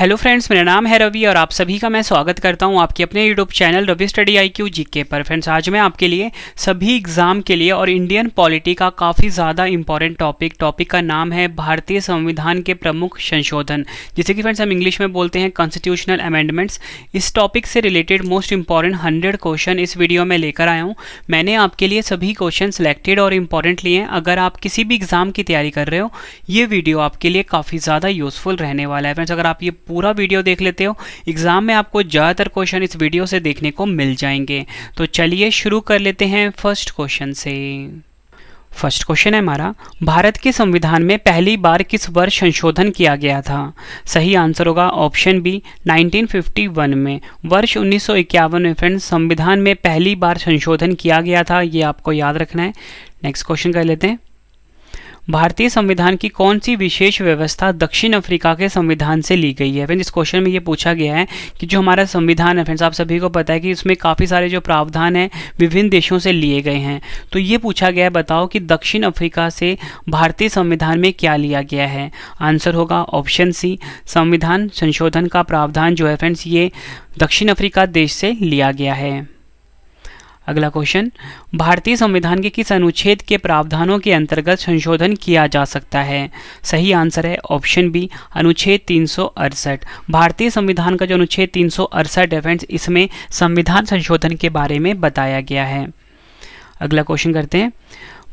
Hello friends, मेरा नाम है रवि और आप सभी का मैं स्वागत करता हूं आपके अपने YouTube channel Ravi study IQ GK पर। फ्रेंड्स, आज मैं आपके लिए सभी एग्ज़ाम के लिए और इंडियन पॉलिटी का काफ़ी ज़्यादा इंपॉर्टेंट टॉपिक का नाम है भारतीय संविधान के प्रमुख संशोधन, जिसे कि फ्रेंड्स हम इंग्लिश में बोलते हैं कॉन्स्टिट्यूशनल अमेंडमेंट्स। इस टॉपिक से रिलेटेड मोस्ट इंपॉर्टेंट 100 क्वेश्चन इस वीडियो में लेकर आया हूँ। मैंने आपके लिए सभी क्वेश्चन सिलेक्टेड और इम्पॉर्टेंट लिए हैं। अगर आप किसी भी एग्ज़ाम की तैयारी कर रहे हो, ये वीडियो आपके लिए काफ़ी ज़्यादा यूज़फुल रहने वाला है। फ्रेंड्स, अगर आप ये पूरा वीडियो देख लेते हो, एग्जाम में आपको ज़्यादातर क्वेश्चन इस वीडियो से देखने को मिल जाएंगे। तो चलिए शुरू कर लेते हैं फर्स्ट क्वेश्चन से। फर्स्ट क्वेश्चन है हमारा, भारत के संविधान में पहली बार किस वर्ष संशोधन किया गया था? सही आंसर होगा ऑप्शन बी 1951 में। वर्ष 1951 में फ्रेंड्स संविधान में पहली बार संशोधन किया गया था, ये आपको याद रखना है। नेक्स्ट क्वेश्चन कर लेते हैं, भारतीय संविधान की कौन सी विशेष व्यवस्था दक्षिण अफ्रीका के संविधान से ली गई है? फ्रेंड्स, इस क्वेश्चन में ये पूछा गया है कि जो हमारा संविधान है फ्रेंड्स, आप सभी को पता है कि उसमें काफ़ी सारे जो प्रावधान हैं विभिन्न देशों से लिए गए हैं। तो ये पूछा गया है, बताओ कि दक्षिण अफ्रीका से भारतीय संविधान में क्या लिया गया है? आंसर होगा ऑप्शन सी, संविधान संशोधन का प्रावधान जो है फ्रेंड्स ये दक्षिण अफ्रीका देश से लिया गया है। अगला क्वेश्चन, भारतीय संविधान के किस अनुच्छेद के प्रावधानों के अंतर्गत संशोधन किया जा सकता है? सही आंसर है ऑप्शन बी, अनुच्छेद 368। भारतीय संविधान का जो अनुच्छेद 368 है फ्रेंड्स, इसमें संविधान संशोधन के बारे में बताया गया है। अगला क्वेश्चन करते हैं,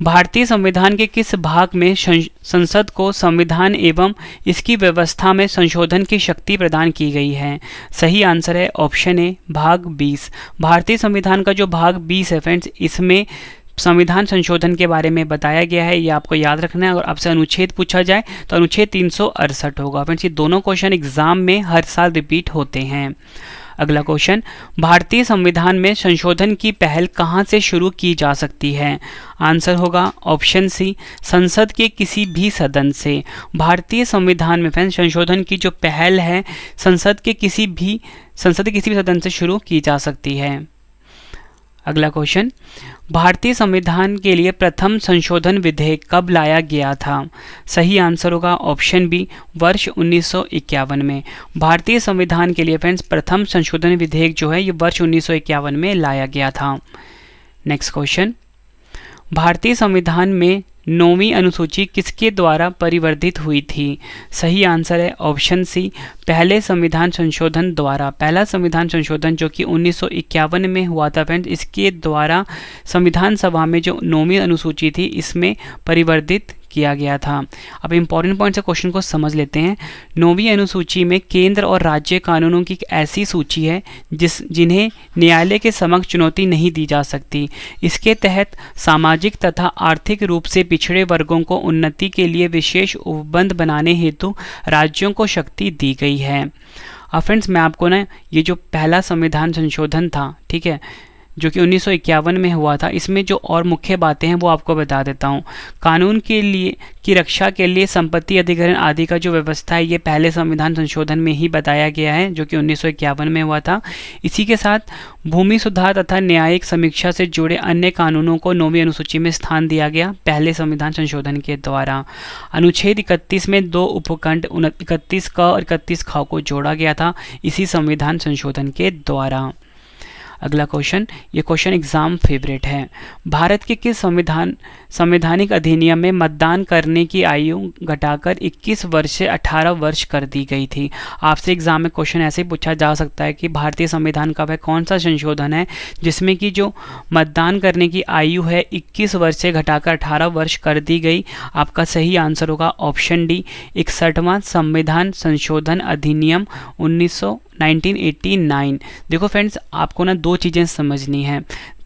भारतीय संविधान के किस भाग में संसद को संविधान एवं इसकी व्यवस्था में संशोधन की शक्ति प्रदान की गई है? सही आंसर है ऑप्शन ए, भाग 20। भारतीय संविधान का जो भाग 20 है फ्रेंड्स, इसमें संविधान संशोधन के बारे में बताया गया है, ये आपको याद रखना है। और आपसे अनुच्छेद पूछा जाए तो अनुच्छेद 368 होगा। फ्रेंड्स, ये दोनों क्वेश्चन एग्जाम में हर साल रिपीट होते हैं। अगला क्वेश्चन, भारतीय संविधान में संशोधन की पहल कहां से शुरू की जा सकती है? आंसर होगा ऑप्शन सी, संसद के किसी भी सदन से। भारतीय संविधान में फ्रेंड्स संशोधन की जो पहल है संसद के किसी भी सदन से शुरू की जा सकती है। अगला क्वेश्चन, भारतीय संविधान के लिए प्रथम संशोधन विधेयक कब लाया गया था? सही आंसर होगा ऑप्शन बी, वर्ष 1951 में। भारतीय संविधान के लिए फ्रेंड्स प्रथम संशोधन विधेयक जो है ये वर्ष 1951 में लाया गया था। नेक्स्ट क्वेश्चन, भारतीय संविधान में 9वीं अनुसूची किसके द्वारा परिवर्धित हुई थी? सही आंसर है ऑप्शन सी, पहले संविधान संशोधन द्वारा। पहला संविधान संशोधन जो कि 1951 में हुआ था फ्रेंड्स, इसके द्वारा संविधान सभा में जो 9वीं अनुसूची थी इसमें परिवर्धित किया गया था। अब इंपॉर्टेंट पॉइंट से क्वेश्चन को समझ लेते हैं। 9वीं अनुसूची में केंद्र और राज्य कानूनों की एक ऐसी सूची है जिन्हें न्यायालय के समक्ष चुनौती नहीं दी जा सकती। इसके तहत सामाजिक तथा आर्थिक रूप से पिछड़े वर्गों को उन्नति के लिए विशेष उपबंध बनाने हेतु राज्यों को शक्ति दी गई है। अब फ्रेंड्स, मैं आपको ना ये जो पहला संविधान संशोधन था, ठीक है, जो कि 1951 में हुआ था, इसमें जो और मुख्य बातें हैं वो आपको बता देता हूँ। कानून के लिए की रक्षा के लिए संपत्ति अधिग्रहण आदि का जो व्यवस्था है ये पहले संविधान संशोधन में ही बताया गया है, जो कि 1951 में हुआ था। इसी के साथ भूमि सुधार तथा न्यायिक समीक्षा से जुड़े अन्य कानूनों को 9वीं अनुसूची में स्थान दिया गया पहले संविधान संशोधन के द्वारा। अनुच्छेद 31 में 2 उपखंड 31 क और 31 ख को जोड़ा गया था इसी संविधान संशोधन के द्वारा। अगला क्वेश्चन, ये क्वेश्चन एग्जाम फेवरेट है। भारत के किस संवैधानिक अधिनियम में मतदान करने की आयु घटाकर 21 वर्ष से 18 वर्ष कर दी गई थी? आपसे एग्जाम में क्वेश्चन ऐसे पूछा जा सकता है कि भारतीय संविधान का वह कौन सा संशोधन है जिसमें कि जो मतदान करने की आयु है 21 वर्ष से घटाकर 18 वर्ष कर दी गई? आपका सही आंसर होगा ऑप्शन डी, 61वां संविधान संशोधन अधिनियम 1989। देखो फ्रेंड्स, आपको ना 2 चीज़ें समझनी है।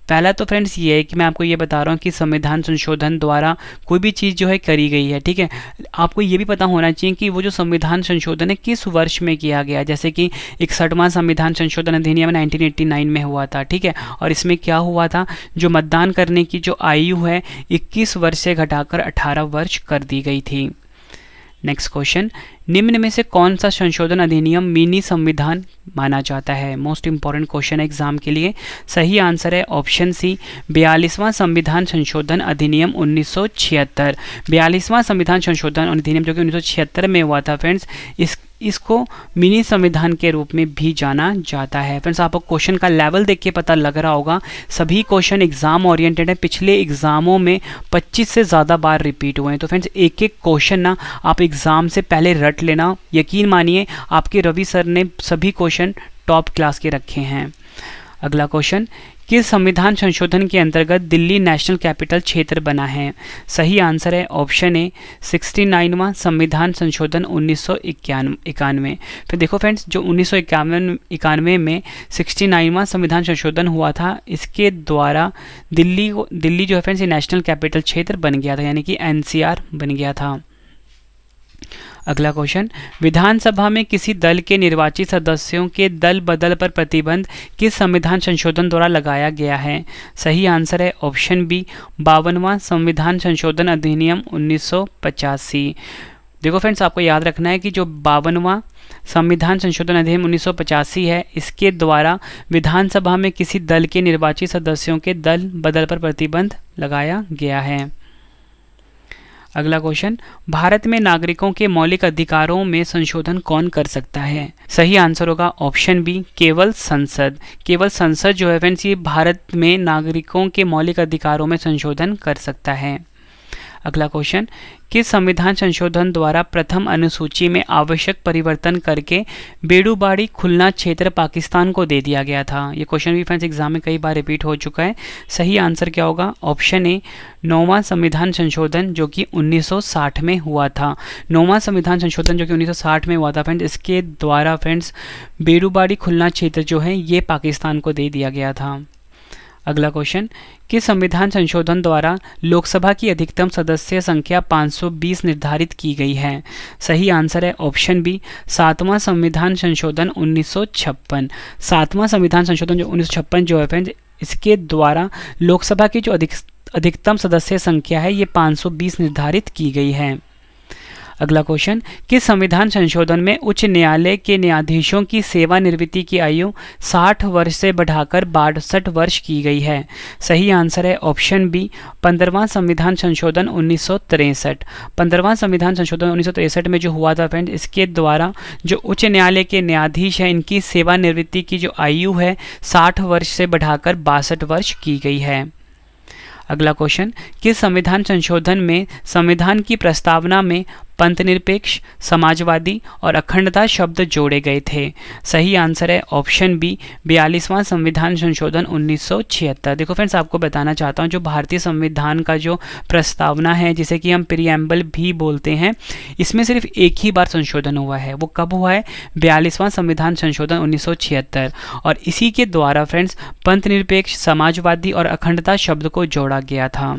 पहला तो फ्रेंड्स ये है कि मैं आपको ये बता रहा हूँ कि संविधान संशोधन द्वारा कोई भी चीज़ जो है करी गई है, ठीक है। आपको ये भी पता होना चाहिए कि वो जो संविधान संशोधन है किस वर्ष में किया गया, जैसे कि 61वां संविधान संशोधन अधिनियम 1989 में हुआ था, ठीक है। और इसमें क्या हुआ था, जो मतदान करने की जो आयु है 21 वर्ष से घटाकर 18 वर्ष कर दी गई थी। नेक्स्ट क्वेश्चन, निम्न में से कौन सा संशोधन अधिनियम मिनी संविधान माना जाता है? मोस्ट इंपॉर्टेंट क्वेश्चन है एग्जाम के लिए। सही आंसर है ऑप्शन सी, 42वां संविधान संशोधन अधिनियम 1976। 42वां संविधान संशोधन अधिनियम जो कि 1976 में हुआ था फ्रेंड्स, इसको मिनी संविधान के रूप में भी जाना जाता है। फ्रेंड्स, आपको क्वेश्चन का लेवल देख के पता लग रहा होगा, सभी क्वेश्चन एग्जाम ओरिएंटेड है, पिछले एग्जामों में 25 से ज़्यादा बार रिपीट हुए हैं। तो फ्रेंड्स, एक एक क्वेश्चन ना आप एग्ज़ाम से पहले रट लेना, यकीन मानिए आपके रवि सर ने सभी क्वेश्चन टॉप क्लास के रखे हैं। अगला क्वेश्चन, किस संविधान संशोधन के अंतर्गत दिल्ली नेशनल कैपिटल क्षेत्र बना है? सही आंसर है ऑप्शन ए 69वां संविधान संशोधन 1991। फिर देखो फ्रेंड्स, जो 1991 में 69वां संविधान संशोधन हुआ था, इसके द्वारा दिल्ली जो है फ्रेंड्स, ये नेशनल कैपिटल क्षेत्र बन गया था, यानी कि एनसीआर बन गया था। अगला क्वेश्चन, विधानसभा में किसी दल के निर्वाचित सदस्यों के दल बदल पर प्रतिबंध किस संविधान संशोधन द्वारा लगाया गया है? सही आंसर है ऑप्शन बी 52वां संविधान संशोधन अधिनियम 1985। देखो फ्रेंड्स, आपको याद रखना है कि जो 52वां संविधान संशोधन अधिनियम 1985 है, इसके द्वारा विधानसभा में किसी दल के निर्वाचित सदस्यों के दल बदल पर प्रतिबंध लगाया गया है। अगला क्वेश्चन, भारत में नागरिकों के मौलिक अधिकारों में संशोधन कौन कर सकता है? सही आंसर होगा ऑप्शन बी केवल संसद। केवल संसद जो है फ्रेंड्स, ये भारत में नागरिकों के मौलिक अधिकारों में संशोधन कर सकता है। अगला क्वेश्चन, किस संविधान संशोधन द्वारा प्रथम अनुसूची में आवश्यक परिवर्तन करके बेड़ूबाड़ी खुलना क्षेत्र पाकिस्तान को दे दिया गया था? ये क्वेश्चन भी फ्रेंड्स एग्जाम में कई बार रिपीट हो चुका है। सही आंसर क्या होगा? ऑप्शन ए 9वां संविधान संशोधन जो कि 1960 में हुआ था। 9वां संविधान संशोधन जो कि 1960 में हुआ था फ्रेंड्स, इसके द्वारा फ्रेंड्स बेड़ूबाड़ी खुलना क्षेत्र जो है ये पाकिस्तान को दे दिया गया था। अगला क्वेश्चन, किस संविधान संशोधन द्वारा लोकसभा की अधिकतम सदस्य संख्या 520 निर्धारित की गई है? सही आंसर है ऑप्शन बी 7वां संविधान संशोधन 1956। 7वां संविधान संशोधन जो 1956 जो है फ्रेंड्स, इसके द्वारा लोकसभा की जो अधिकतम सदस्य संख्या है ये 520 निर्धारित की गई है। अगला क्वेश्चन, किस संविधान संशोधन में उच्च न्यायालय के न्यायाधीशों की सेवानिवृत्ति की आयु 60 वर्ष से बढ़ाकर 62 वर्ष की गई है? सही आंसर है ऑप्शन बी 15वां संविधान संशोधन 1963। 15वां संविधान संशोधन 1963 में जो हुआ था फ्रेंड, इसके द्वारा जो उच्च न्यायालय के न्यायाधीश हैं, इनकी सेवानिवृत्ति की जो आयु है 60 वर्ष से बढ़ाकर 62 वर्ष की गई है। अगला क्वेश्चन, किस संविधान संशोधन में संविधान की प्रस्तावना में पंथनिरपेक्ष, समाजवादी और अखंडता शब्द जोड़े गए थे? सही आंसर है ऑप्शन बी 42वां संविधान संशोधन 1976। देखो फ्रेंड्स, आपको बताना चाहता हूँ, जो भारतीय संविधान का जो प्रस्तावना है, जिसे कि हम प्रीएम्बल भी बोलते हैं, इसमें सिर्फ एक ही बार संशोधन हुआ है। वो कब हुआ है? 42वां संविधान संशोधन 1976। और इसी के द्वारा फ्रेंड्स पंथनिरपेक्ष, समाजवादी और अखंडता शब्द को जोड़ा गया था।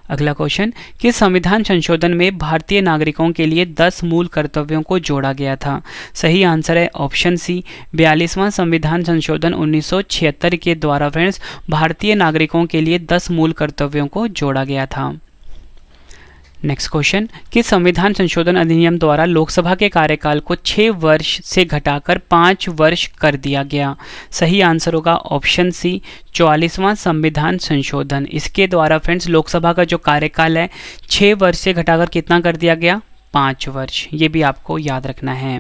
अगला क्वेश्चन, किस संविधान संशोधन में भारतीय नागरिकों के लिए 10 मूल कर्तव्यों को जोड़ा गया था? सही आंसर है ऑप्शन सी 42वां संविधान संशोधन 1976 के द्वारा फ्रेंड्स भारतीय नागरिकों के लिए 10 मूल कर्तव्यों को जोड़ा गया था। नेक्स्ट क्वेश्चन, किस संविधान संशोधन अधिनियम द्वारा लोकसभा के कार्यकाल को 6 वर्ष से घटाकर 5 वर्ष कर दिया गया? सही आंसर होगा ऑप्शन सी 44वां संविधान संशोधन। इसके द्वारा फ्रेंड्स लोकसभा का जो कार्यकाल है 6 वर्ष से घटाकर कितना कर दिया गया? 5 वर्ष। ये भी आपको याद रखना है।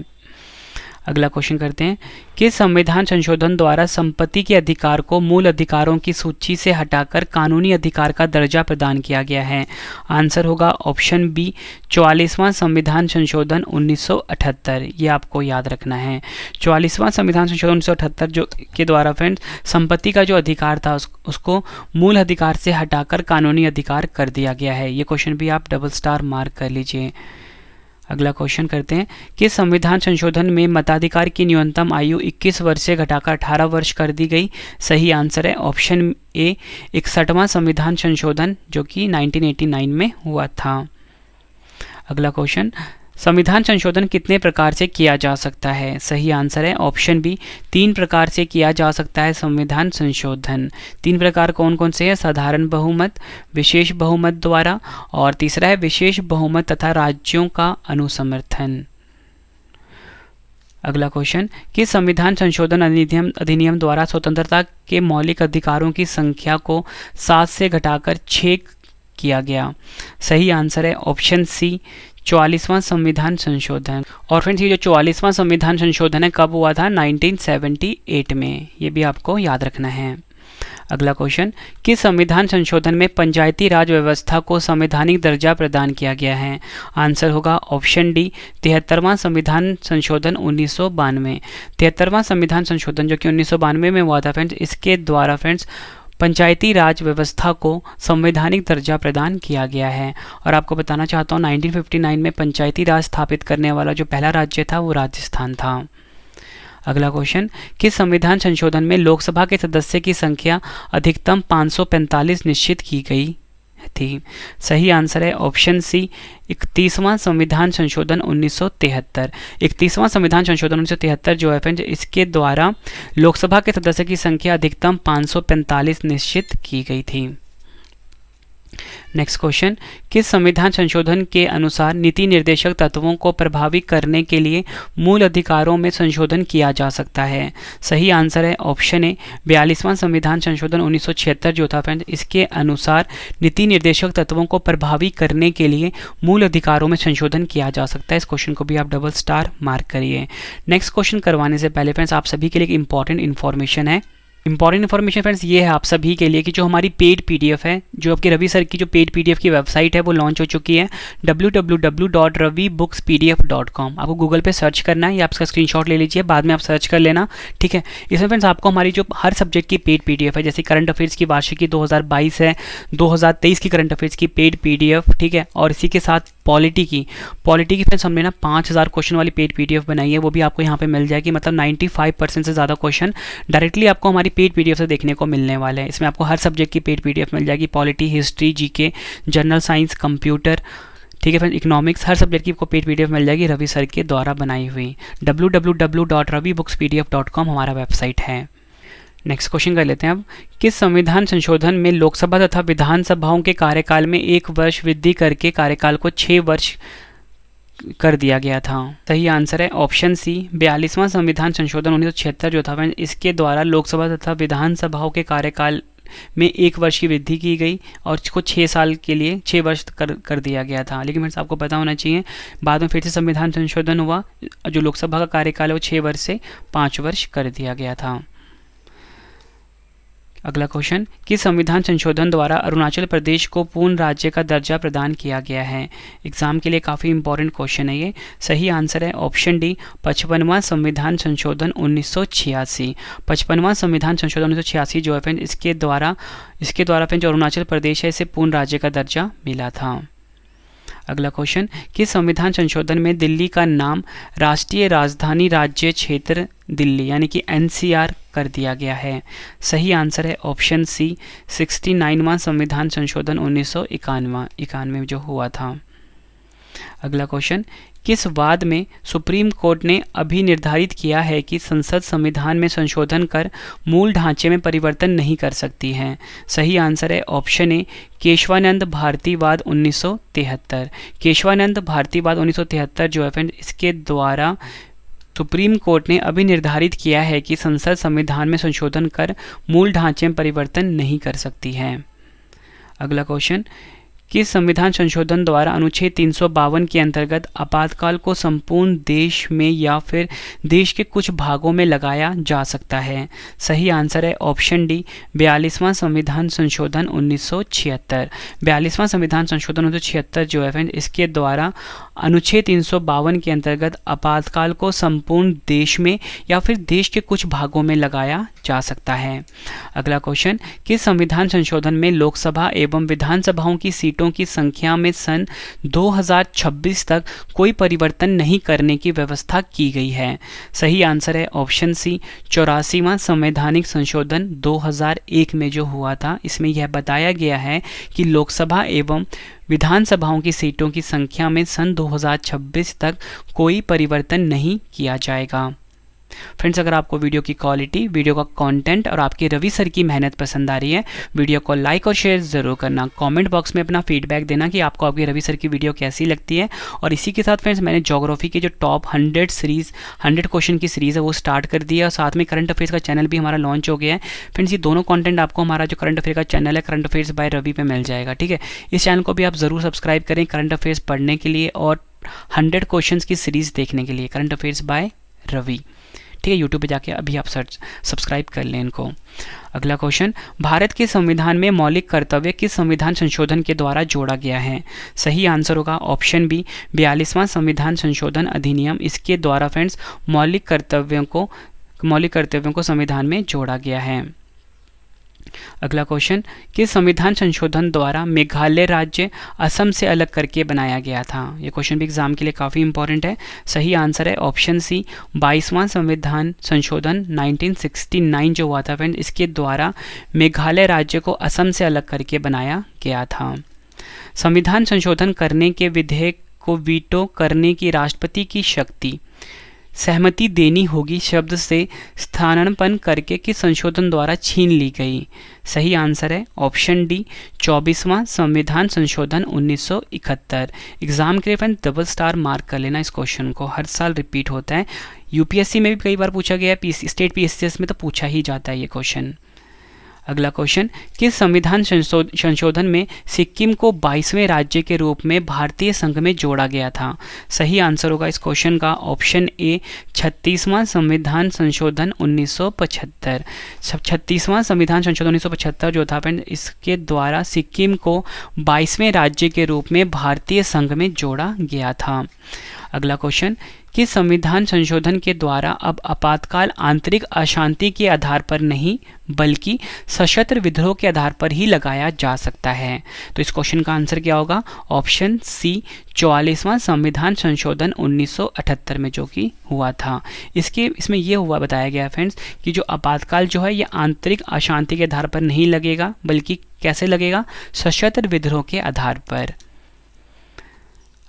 अगला क्वेश्चन करते हैं, किस संविधान संशोधन द्वारा संपत्ति के अधिकार को मूल अधिकारों की सूची से हटाकर कानूनी अधिकार का दर्जा प्रदान किया गया है? आंसर होगा ऑप्शन बी 44वां संविधान संशोधन 1978। ये आपको याद रखना है। 44वां संविधान संशोधन 1978 जो के द्वारा फ्रेंड्स संपत्ति का जो अधिकार था उसको मूल अधिकार से हटाकर कानूनी अधिकार कर दिया गया है। ये क्वेश्चन भी आप डबल स्टार मार्क कर लीजिए। अगला क्वेश्चन करते हैं, किस संविधान संशोधन में मताधिकार की न्यूनतम आयु 21 वर्ष से घटाकर 18 वर्ष कर दी गई? सही आंसर है ऑप्शन ए 61वां संविधान संशोधन जो कि 1989 में हुआ था। अगला क्वेश्चन, संविधान संशोधन कितने प्रकार से किया जा सकता है? सही आंसर है ऑप्शन बी 3 प्रकार से किया जा सकता है संविधान संशोधन। 3 प्रकार कौन कौन से हैं? साधारण बहुमत, विशेष बहुमत द्वारा, और तीसरा है विशेष बहुमत तथा राज्यों का अनुसमर्थन। अगला क्वेश्चन, किस संविधान संशोधन अधिनियम द्वारा स्वतंत्रता के मौलिक अधिकारों की संख्या को 7 से घटाकर 6 किया गया? सही आंसर है ऑप्शन सी 44वां संविधान संशोधन। और फ्रेंड्स ये जो 44वां संविधान संशोधन है कब हुआ था? 1978 में। ये भी आपको याद रखना है। अगला क्वेश्चन, किस संविधान संशोधन में पंचायती राज व्यवस्था को संवैधानिक दर्जा प्रदान किया गया है? आंसर होगा ऑप्शन डी 73वां संविधान संशोधन 1992। 73वां संविधान संशोधन जो कि 1992 में हुआ था फ्रेंड्स, इसके द्वारा फ्रेंड्स पंचायती राज व्यवस्था को संवैधानिक दर्जा प्रदान किया गया है। और आपको बताना चाहता हूँ 1959 में पंचायती राज स्थापित करने वाला जो पहला राज्य था वो राजस्थान था। अगला क्वेश्चन, किस संविधान संशोधन में लोकसभा के सदस्य की संख्या अधिकतम 545 निश्चित की गई थी? सही आंसर है ऑप्शन सी 31वां संविधान संशोधन 1973। 31वां संविधान संशोधन 1973 जो है फ्रेंड्स, इसके द्वारा लोकसभा के सदस्य की संख्या अधिकतम 545 निश्चित की गई थी। नेक्स्ट क्वेश्चन, किस संविधान संशोधन के अनुसार नीति निर्देशक तत्वों को प्रभावी करने के लिए मूल अधिकारों में संशोधन किया जा सकता है? सही आंसर है ऑप्शन ए 42वां संविधान संशोधन 1976 जो था फ्रेंड्स, इसके अनुसार नीति निर्देशक तत्वों को प्रभावी करने के लिए मूल अधिकारों में संशोधन किया जा सकता है। इस क्वेश्चन को भी आप डबल स्टार मार्क करिए। नेक्स्ट क्वेश्चन करवाने से पहले फ्रेंड्स आप सभी के लिए एक इंपॉर्टेंट इन्फॉर्मेशन है। इंपॉर्टेंट इन्फॉर्मेशन फ्रेंड्स ये है आप सभी के लिए कि जो हमारी पेड पीडीएफ है, जो आपकी रवि सर की जो पेड पीडीएफ की वेबसाइट है वो लॉन्च हो चुकी है www.ravibookspdf.com। आपको गूगल पे सर्च करना है या आपका स्क्रीनशॉट ले लीजिए, बाद में आप सर्च कर लेना, ठीक है। इसमें फ्रेंड्स आपको हमारी जो हर सब्जेक्ट की पेड पीडीएफ है, जैसे करंट अफेयर्स की वार्षिकी 2022 है, 2023 की करंट अफेयर्स की पेड पीडीएफ, ठीक है, और इसी के साथ पॉलिटी की फ्रेंड्स हमने ना 5000 क्वेश्चन वाली पेड पीडीएफ बनाई है, वो भी आपको यहाँ पे मिल जाएगी। मतलब 95% से ज़्यादा क्वेश्चन डायरेक्टली आपको हमारी पेड पीडीएफ से देखने को मिलने वाले हैं। इसमें आपको हर सब्जेक्ट की पेड पीडीएफ मिल जाएगी, polity, history, GK, general science, computer, ठीक है फ्रेंड्स, इकोनॉमिक्स, हर सब्जेक्ट की आपको पेड पीडीएफ मिल जाएगी रवि सर के द्वारा बनाई हुई। www.ravibookspdf.com हमारा वेबसाइट है। नेक्स्ट क्वेश्चन कर लेते हैं अब, किस संविधान संशोधन में लोकसभा तथा विधानसभाओं के कार्यकाल में 1 वर्ष वृद्धि करके कार्यकाल को 6 वर्ष कर दिया गया था? सही आंसर है ऑप्शन सी 42वां संविधान संशोधन 1976 जो था फ्रेंड्स, इसके द्वारा लोकसभा तथा विधानसभाओं के कार्यकाल में 1 वर्ष की वृद्धि की गई और इसको 6 साल के लिए 6 वर्ष कर दिया गया था। लेकिन फ्रेंड्स आपको पता होना चाहिए बाद में फिर से संविधान संशोधन हुआ, जो लोकसभा का कार्यकाल है वो 6 वर्ष से 5 वर्ष कर दिया गया था। अगला क्वेश्चन, किस संविधान संशोधन द्वारा अरुणाचल प्रदेश को पूर्ण राज्य का दर्जा प्रदान किया गया है? एग्जाम के लिए काफ़ी इंपॉर्टेंट क्वेश्चन है ये। सही आंसर है ऑप्शन डी 55वां संविधान संशोधन 1986। 55वां संविधान संशोधन 1986 जो है फ्रेंड, इसके द्वारा फ्रेंड जो अरुणाचल प्रदेश है इसे पूर्ण राज्य का दर्जा मिला था। अगला क्वेश्चन, किस संविधान संशोधन में दिल्ली का नाम राष्ट्रीय राजधानी राज्य क्षेत्र दिल्ली यानी कि एनसीआर कर दिया गया है? सही आंसर है ऑप्शन सी 69वां संविधान संशोधन 1991 जो हुआ था। अगला क्वेश्चन, किस वाद में सुप्रीम कोर्ट ने अभी निर्धारित किया है कि संसद संविधान में संशोधन कर मूल ढांचे में परिवर्तन नहीं कर सकती है? सही आंसर है ऑप्शन ए केशवानंद भारतीवाद 1973। केशवानंद भारतीवाद 1973 जो है फ्रेंड, इसके द्वारा सुप्रीम कोर्ट ने अभी निर्धारित किया है कि संसद संविधान में संशोधन कर मूल ढांचे में परिवर्तन नहीं कर सकती है। अगला क्वेश्चन, किस संविधान संशोधन द्वारा अनुच्छेद 352 के अंतर्गत आपातकाल को संपूर्ण देश में या फिर देश के कुछ भागों में लगाया जा सकता है? सही आंसर है ऑप्शन डी 42वां संविधान संशोधन 1976। 42वां संविधान संशोधन 1976 जो है फ्रेंड, इसके द्वारा अनुच्छेद 352 के अंतर्गत आपातकाल को संपूर्ण देश में या फिर देश के कुछ भागों में लगाया जा सकता है। अगला क्वेश्चन, किस संविधान संशोधन में लोकसभा एवं विधानसभाओं की सीटों की संख्या में सन 2026 तक कोई परिवर्तन नहीं करने की व्यवस्था की गई है? सही आंसर है ऑप्शन सी 84वां संवैधानिक संशोधन 2001 में जो हुआ था, इसमें यह बताया गया है कि लोकसभा एवं विधानसभाओं की सीटों की संख्या में सन 2026 तक कोई परिवर्तन नहीं किया जाएगा। फ्रेंड्स, अगर आपको वीडियो की क्वालिटी, वीडियो का कंटेंट और आपकी रवि सर की मेहनत पसंद आ रही है, वीडियो को लाइक और शेयर ज़रूर करना। कमेंट बॉक्स में अपना फीडबैक देना कि आपको आपकी रवि सर की वीडियो कैसी लगती है। और इसी के साथ फ्रेंड्स मैंने ज्योग्राफी के जो टॉप 100 क्वेश्चन की सीरीज़ है वो स्टार्ट कर दिया, और साथ में करंट अफेयर्स का चैनल भी हमारा लॉन्च हो गया है। फ्रेंड्स, ये दोनों कॉन्टेंट आपको हमारा जो करंट अफेयर का चैनल है करंट अफेयर्स बाय रवि पे मिल जाएगा, ठीक है। इस चैनल को भी आप ज़रूर सब्सक्राइब करें करंट अफेयर्स पढ़ने के लिए और 100 क्वेश्चंस की सीरीज देखने के लिए, करंट अफेयर्स बाय रवि। ठीक है, यूट्यूब पे जाके अभी आप सब्सक्राइब कर लें इनको। अगला क्वेश्चन, भारत के संविधान में मौलिक कर्तव्य किस संविधान संशोधन के द्वारा जोड़ा गया है? सही आंसर होगा ऑप्शन बी 42वां संविधान संशोधन अधिनियम। इसके द्वारा फ्रेंड्स मौलिक कर्तव्यों को संविधान में जोड़ा गया है। अगला क्वेश्चन, किस संविधान संशोधन द्वारा मेघालय राज्य असम से अलग करके बनाया गया था? ये क्वेश्चन भी एग्जाम के लिए काफ़ी इंपॉर्टेंट है। सही आंसर है ऑप्शन सी 22वां संविधान संशोधन 1969 जो हुआ था फ्रेंड, इसके द्वारा मेघालय राज्य को असम से अलग करके बनाया गया था। संविधान संशोधन करने के विधेयक को वीटो करने की राष्ट्रपति की शक्ति सहमति देनी होगी शब्द से स्थानापन्न करके किस संशोधन द्वारा छीन ली गई? सही आंसर है ऑप्शन डी 24वां संविधान संशोधन 1971। एग्जाम के लिए फ्रेंड डबल स्टार मार्क कर लेना, इस क्वेश्चन को हर साल रिपीट होता है। यूपीएससी में भी कई बार पूछा गया है, स्टेट पीएससीएस में तो पूछा ही जाता है ये क्वेश्चन। अगला क्वेश्चन, किस संविधान संशोधन में सिक्किम को 22वें राज्य के रूप में भारतीय संघ में जोड़ा गया था? सही आंसर होगा इस क्वेश्चन का ऑप्शन ए 36वां संविधान संशोधन 1975। 36वां संविधान संशोधन 1975 जो था फ्रेंड, इसके द्वारा सिक्किम को 22वें राज्य के रूप में भारतीय संघ में जोड़ा गया था। अगला क्वेश्चन, कि संविधान संशोधन के द्वारा अब आपातकाल आंतरिक अशांति के आधार पर नहीं बल्कि सशस्त्र विद्रोह के आधार पर ही लगाया जा सकता है? तो इस क्वेश्चन का आंसर क्या होगा? ऑप्शन सी 44वां संविधान संशोधन 1978 में जो कि हुआ था। इसमें यह हुआ बताया गया फ्रेंड्स कि जो आपातकाल जो है ये आंतरिक अशांति के आधार पर नहीं लगेगा बल्कि कैसे लगेगा? सशस्त्र विद्रोह के आधार पर।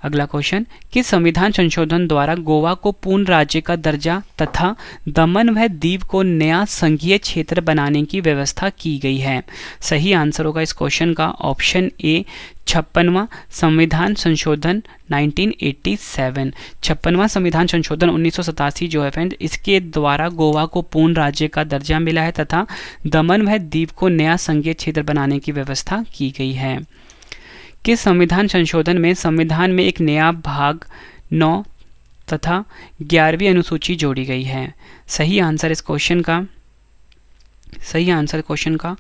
अगला क्वेश्चन, किस संविधान संशोधन द्वारा गोवा को पूर्ण राज्य का दर्जा तथा दमन व दीव को नया संघीय क्षेत्र बनाने की व्यवस्था की गई है? सही आंसर होगा इस क्वेश्चन का ऑप्शन ए 56वां संविधान संशोधन 1987। 56वां संविधान संशोधन 1987 जो है फ्रेंड, इसके द्वारा गोवा को पूर्ण राज्य का दर्जा मिला है तथा दमन व दीव को नया संघीय क्षेत्र बनाने की व्यवस्था की गई है। किस संविधान संशोधन में संविधान में एक नया भाग 9 तथा 11वीं अनुसूची जोड़ी गई है? सही आंसर इस क्वेश्चन का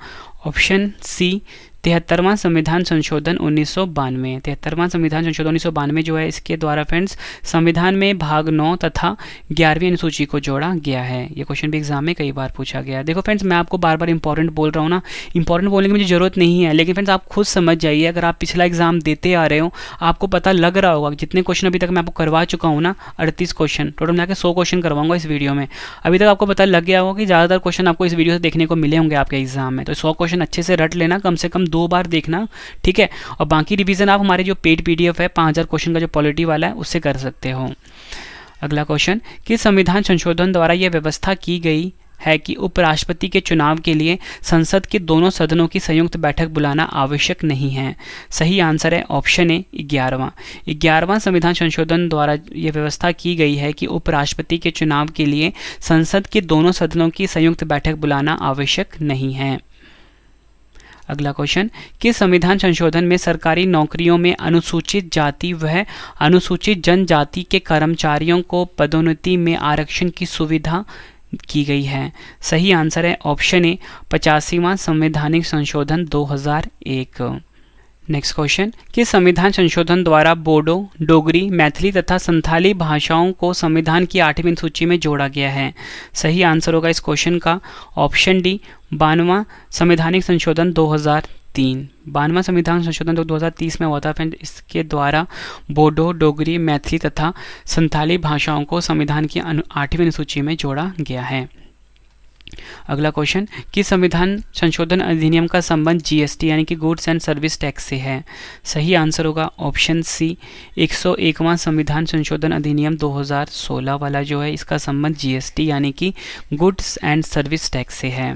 ऑप्शन सी 73वां संविधान संशोधन 1992। 73वां संविधान संशोधन 1992 जो है, इसके द्वारा फ्रेंड्स संविधान में भाग 9 तथा 11वीं अनुसूची को जोड़ा गया है। ये क्वेश्चन भी एग्जाम में कई बार पूछा गया है। देखो फ्रेंड्स, मैं आपको बार बार इंपॉर्टेंट बोल रहा हूँ ना, इंपॉर्टेंट बोलने की मुझे जरूरत नहीं है, लेकिन फ्रेंड्स आप खुद समझ जाइए। अगर आप पिछला एग्जाम देते आ रहे हो, आपको पता लग रहा होगा जितने क्वेश्चन अभी तक मैं आपको करवा चुका हूँ ना, 38 क्वेश्चन टोटल मिला के 100 क्वेश्चन करवाऊंगा इस वीडियो में। अभी तक आपको पता लग गया होगा कि ज़्यादातर क्वेश्चन आपको इस वीडियो से देखने को मिले होंगे आपके एग्जाम में। तो 100 क्वेश्चन अच्छे से रट लेना, कम से कम 2 बार देखना, ठीक है। और बाकी रिवीजन आप हमारे जो पेड पीडीएफ है 5000 क्वेश्चन का जो पॉलिटी वाला है उससे कर सकते हो। अगला क्वेश्चन, किस संविधान संशोधन द्वारा यह व्यवस्था की गई है कि उपराष्ट्रपति के चुनाव के लिए संसद के दोनों सदनों की संयुक्त बैठक बुलाना आवश्यक नहीं है? सही आंसर है ऑप्शन ए 11वां संविधान संशोधन द्वारा यह व्यवस्था की गई है कि उपराष्ट्रपति के चुनाव के लिए संसद के दोनों सदनों की संयुक्त बैठक बुलाना आवश्यक नहीं है। अगला क्वेश्चन, किस संविधान संशोधन में सरकारी नौकरियों में अनुसूचित जाति व अनुसूचित जनजाति के कर्मचारियों को पदोन्नति में आरक्षण की सुविधा की गई है? सही आंसर है ऑप्शन ए 85वां संवैधानिक संशोधन 2001। नेक्स्ट क्वेश्चन, किस संविधान संशोधन द्वारा बोडो, डोगरी, मैथिली तथा संथाली भाषाओं को संविधान की 8वीं सूची में जोड़ा गया है? सही आंसर होगा इस क्वेश्चन का ऑप्शन डी 92वां संवैधानिक संशोधन 2003। 92वां संविधान संशोधन 2030 में हुआ था फ्रेंड। इसके द्वारा बोडो, डोगरी, मैथिली तथा संथाली भाषाओं को संविधान की 8वीं सूची में जोड़ा गया है। अगला क्वेश्चन, किस संविधान संशोधन अधिनियम का संबंध जीएसटी यानी कि गुड्स एंड सर्विस टैक्स से है? सही आंसर होगा ऑप्शन सी 101वां संविधान संशोधन अधिनियम 2016 वाला जो है, इसका संबंध जीएसटी यानी कि गुड्स एंड सर्विस टैक्स से है।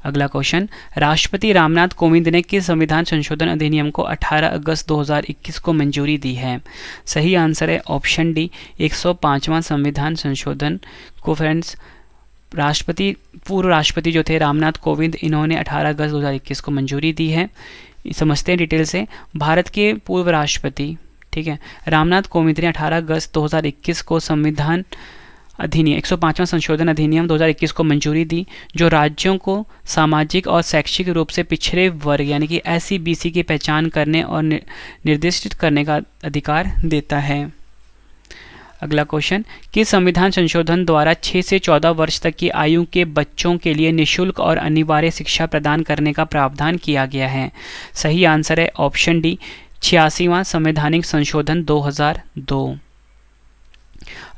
अगला क्वेश्चन, राष्ट्रपति रामनाथ कोविंद ने किस संविधान संशोधन अधिनियम को 18 अगस्त 2021 को मंजूरी दी है? सही आंसर है ऑप्शन डी 105वां संविधान संशोधन को फ्रेंड्स पूर्व राष्ट्रपति जो थे रामनाथ कोविंद, इन्होंने 18 अगस्त 2021 को मंजूरी दी है। समझते हैं डिटेल से। भारत के पूर्व राष्ट्रपति ठीक है। रामनाथ कोविंद ने 18 अगस्त 2021 को संविधान अधिनियम 105वां संशोधन अधिनियम 2021 को मंजूरी दी, जो राज्यों को सामाजिक और शैक्षिक रूप से पिछड़े वर्ग यानी कि SC BC की पहचान करने और निर्दिष्ट करने का अधिकार देता है। अगला क्वेश्चन, किस संविधान संशोधन द्वारा 6 से 14 वर्ष तक की आयु के बच्चों के लिए निःशुल्क और अनिवार्य शिक्षा प्रदान करने का प्रावधान किया गया है? सही आंसर है ऑप्शन डी 86वां संवैधानिक संशोधन 2002।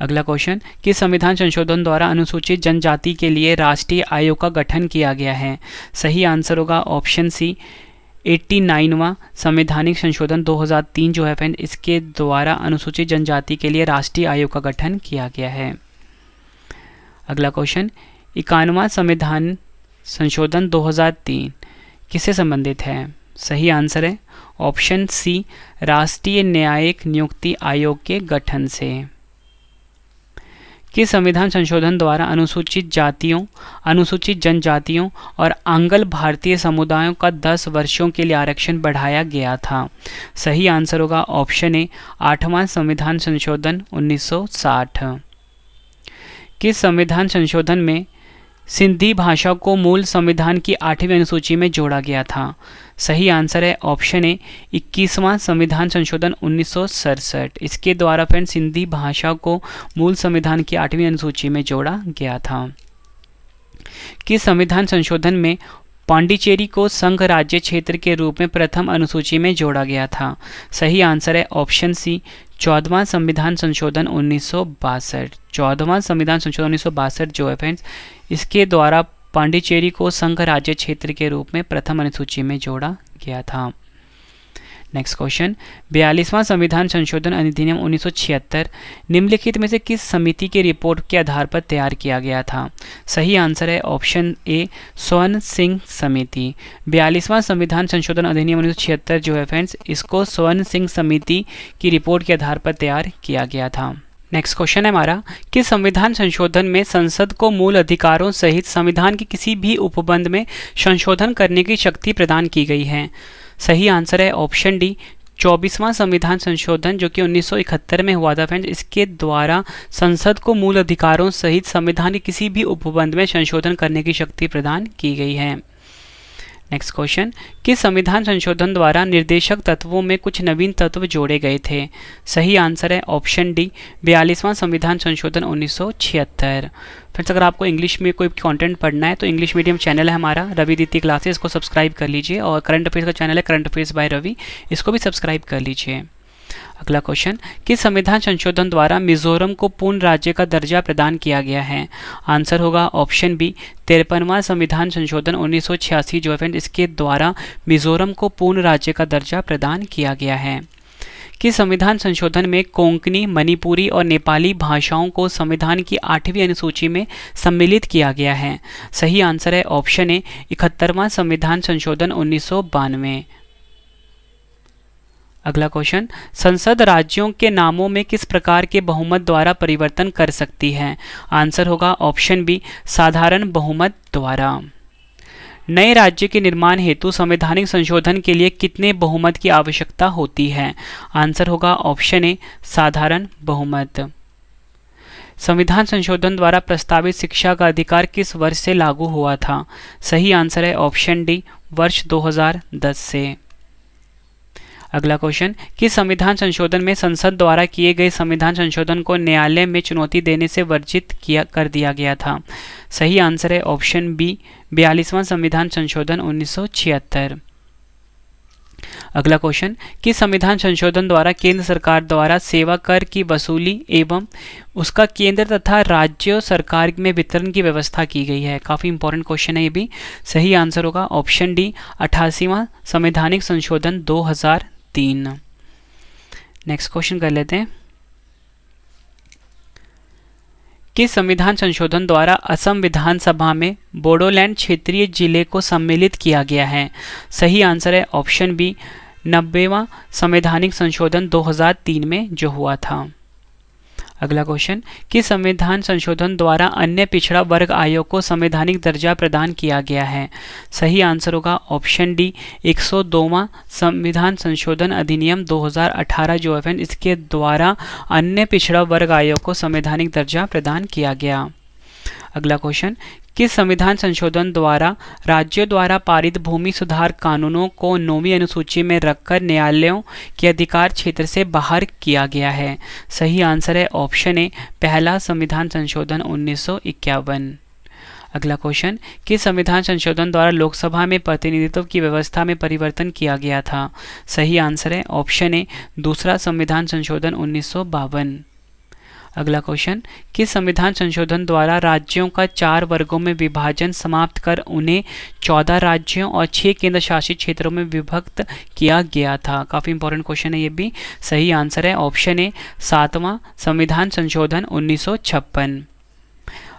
अगला क्वेश्चन, किस संविधान संशोधन द्वारा अनुसूचित जनजाति के लिए राष्ट्रीय आयोग का गठन किया गया है? सही आंसर होगा ऑप्शन सी 89वां संवैधानिक संशोधन 2003 जो है फ्रेंड, इसके द्वारा अनुसूचित जनजाति के लिए राष्ट्रीय आयोग का गठन किया गया है। अगला क्वेश्चन, 91वां संविधान संशोधन 2003 किससे संबंधित है? सही आंसर है ऑप्शन सी राष्ट्रीय न्यायिक नियुक्ति आयोग के गठन से। किस संविधान संशोधन द्वारा अनुसूचित जातियों, अनुसूचित जनजातियों और आंग्ल भारतीय समुदायों का 10 वर्षों के लिए आरक्षण बढ़ाया गया था? सही आंसर होगा ऑप्शन ए 8वां संविधान संशोधन 1960। किस संविधान संशोधन में सिंधी भाषा को मूल संविधान की 8वीं अनुसूची में जोड़ा गया था? सही आंसर है ऑप्शन ए 21वां संविधान संशोधन 1967। इसके द्वारा फ्रेंड सिंधी भाषा को मूल संविधान की 8वीं अनुसूची में जोड़ा गया था। किस संविधान संशोधन में पांडिचेरी को संघ राज्य क्षेत्र के रूप में प्रथम अनुसूची में जोड़ा गया था? सही आंसर है ऑप्शन सी 14वां संविधान संशोधन 1962। 14वां संविधान संशोधन 1962 जो है फ्रेंड्स, इसके द्वारा पांडिचेरी को संघ राज्य क्षेत्र के रूप में प्रथम अनुसूची में जोड़ा गया था। नेक्स्ट क्वेश्चन, 42वां संविधान संशोधन अधिनियम 1976 निम्नलिखित में से किस समिति की रिपोर्ट के आधार पर तैयार किया गया था? सही आंसर है ऑप्शन ए स्वर्ण सिंह समिति। 42वां संविधान संशोधन अधिनियम 1976 जो है फ्रेंड्स, इसको स्वर्ण सिंह समिति की रिपोर्ट के आधार पर तैयार किया गया था। नेक्स्ट क्वेश्चन है हमारा, किस संविधान संशोधन में संसद को मूल अधिकारों सहित संविधान के किसी भी उपबंध में संशोधन करने की शक्ति प्रदान की गई है? सही आंसर है ऑप्शन डी 24वां संविधान संशोधन जो कि 1971 में हुआ था फ्रेंड्स। इसके द्वारा संसद को मूल अधिकारों सहित संविधान के किसी भी उपबंध में संशोधन करने की शक्ति प्रदान की गई है। नेक्स्ट क्वेश्चन, किस संविधान संशोधन द्वारा निर्देशक तत्वों में कुछ नवीन तत्व जोड़े गए थे? सही आंसर है ऑप्शन डी 42वां संविधान संशोधन 1976। फ्रेंड्स, अगर आपको इंग्लिश में कोई कंटेंट पढ़ना है तो इंग्लिश मीडियम चैनल है हमारा रवि दीदी क्लासेस, को सब्सक्राइब कर लीजिए, और करंट अफेयर्स का चैनल है करंट अफेयर्स बाय रवि, इसको भी सब्सक्राइब कर लीजिए। अगला क्वेश्चन, किस संविधान संशोधन द्वारा मिजोरम को पूर्ण राज्य का दर्जा प्रदान किया गया है? आंसर होगा ऑप्शन बी 53वां संविधान संशोधन 1986 जो है फ्रेंड, इसके द्वारा मिजोरम को पूर्ण राज्य का दर्जा प्रदान किया गया है। किस संविधान संशोधन में कोंकणी, मणिपुरी और नेपाली भाषाओं को संविधान की 8वीं अनुसूची में सम्मिलित किया गया है? सही आंसर है ऑप्शन ए 71वां संविधान संशोधन 1992। अगला क्वेश्चन, संसद राज्यों के नामों में किस प्रकार के बहुमत द्वारा परिवर्तन कर सकती है? आंसर होगा ऑप्शन बी साधारण बहुमत द्वारा। नए राज्य के निर्माण हेतु संवैधानिक संशोधन के लिए कितने बहुमत की आवश्यकता होती है? आंसर होगा ऑप्शन ए साधारण बहुमत। संविधान संशोधन द्वारा प्रस्तावित शिक्षा का अधिकार किस वर्ष से लागू हुआ था? सही आंसर है ऑप्शन डी वर्ष 2010 से। अगला क्वेश्चन, किस संविधान संशोधन में संसद द्वारा किए गए संविधान संशोधन को न्यायालय में चुनौती देने से वर्जित कर दिया गया था? सही आंसर है ऑप्शन बी 42वां संविधान संशोधन 1976। अगला क्वेश्चन, किस संविधान संशोधन द्वारा केंद्र सरकार द्वारा सेवा कर की वसूली एवं उसका केंद्र तथा राज्य सरकार में वितरण की व्यवस्था की गई है? काफ़ी इंपॉर्टेंट क्वेश्चन है ये भी। सही आंसर होगा ऑप्शन डी 88वां संवैधानिक संशोधन 2003। नेक्स्ट क्वेश्चन कर लेते हैं, किस संविधान संशोधन द्वारा असम विधानसभा में बोडोलैंड क्षेत्रीय जिले को सम्मिलित किया गया है? सही आंसर है ऑप्शन बी 90वां संवैधानिक संशोधन 2003 में जो हुआ था। अगला क्वेश्चन, किस संविधान संशोधन द्वारा अन्य पिछड़ा वर्ग आयोग को संवैधानिक दर्जा प्रदान किया गया है? सही आंसर होगा ऑप्शन डी, 102वां संविधान संशोधन अधिनियम 2018 जो है फ्रेंड, इसके द्वारा अन्य पिछड़ा वर्ग आयोग को संवैधानिक दर्जा प्रदान किया गया। अगला क्वेश्चन, किस संविधान संशोधन द्वारा राज्यों द्वारा पारित भूमि सुधार कानूनों को 9वीं अनुसूची में रखकर न्यायालयों के अधिकार क्षेत्र से बाहर किया गया है? सही आंसर है ऑप्शन ए, पहला संविधान संशोधन 1951। अगला क्वेश्चन, किस संविधान संशोधन द्वारा लोकसभा में प्रतिनिधित्व की व्यवस्था में परिवर्तन किया गया था? सही आंसर है ऑप्शन ए, दूसरा संविधान संशोधन 1952। अगला क्वेश्चन, किस संविधान संशोधन द्वारा राज्यों का 4 वर्गों में विभाजन समाप्त कर उन्हें 14 राज्यों और 6 केंद्र शासित क्षेत्रों में विभक्त किया गया था? काफ़ी इंपॉर्टेंट क्वेश्चन है ये भी। सही आंसर है ऑप्शन ए, 7वां संविधान संशोधन 1956।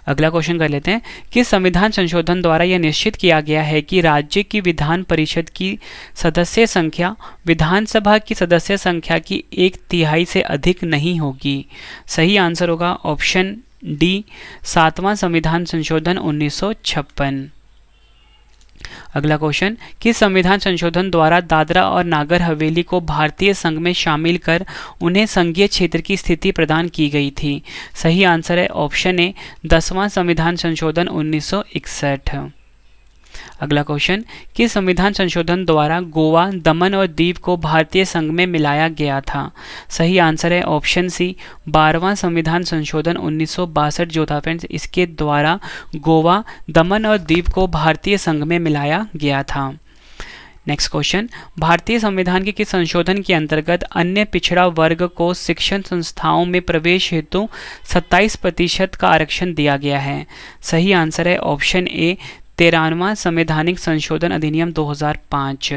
अगला क्वेश्चन कर लेते हैं, किस संविधान संशोधन द्वारा यह निश्चित किया गया है कि राज्य की विधान परिषद की सदस्य संख्या विधानसभा की सदस्य संख्या की 1/3 से अधिक नहीं होगी? सही आंसर होगा ऑप्शन डी, 7वां संविधान संशोधन 1956। अगला क्वेश्चन, किस संविधान संशोधन द्वारा दादरा और नागर हवेली को भारतीय संघ में शामिल कर उन्हें संघीय क्षेत्र की स्थिति प्रदान की गई थी? सही आंसर है ऑप्शन ए, 10वां संविधान संशोधन 1961। अगला क्वेश्चन, किस संविधान संशोधन द्वारा गोवा, दमन और दीव को भारतीय संघ में मिलाया गया था? सही आंसर है ऑप्शन सी, 12वां संविधान संशोधन 1962 जो था फ्रेंड्स, इसके द्वारा गोवा, दमन और दीव को भारतीय संघ में मिलाया गया था। नेक्स्ट क्वेश्चन, भारतीय संविधान के किस संशोधन के अंतर्गत अन्य पिछड़ा वर्ग को शिक्षण संस्थाओं में प्रवेश हेतु 27% का आरक्षण दिया गया है? सही आंसर है ऑप्शन ए, 13वां संवैधानिक संशोधन अधिनियम 2005।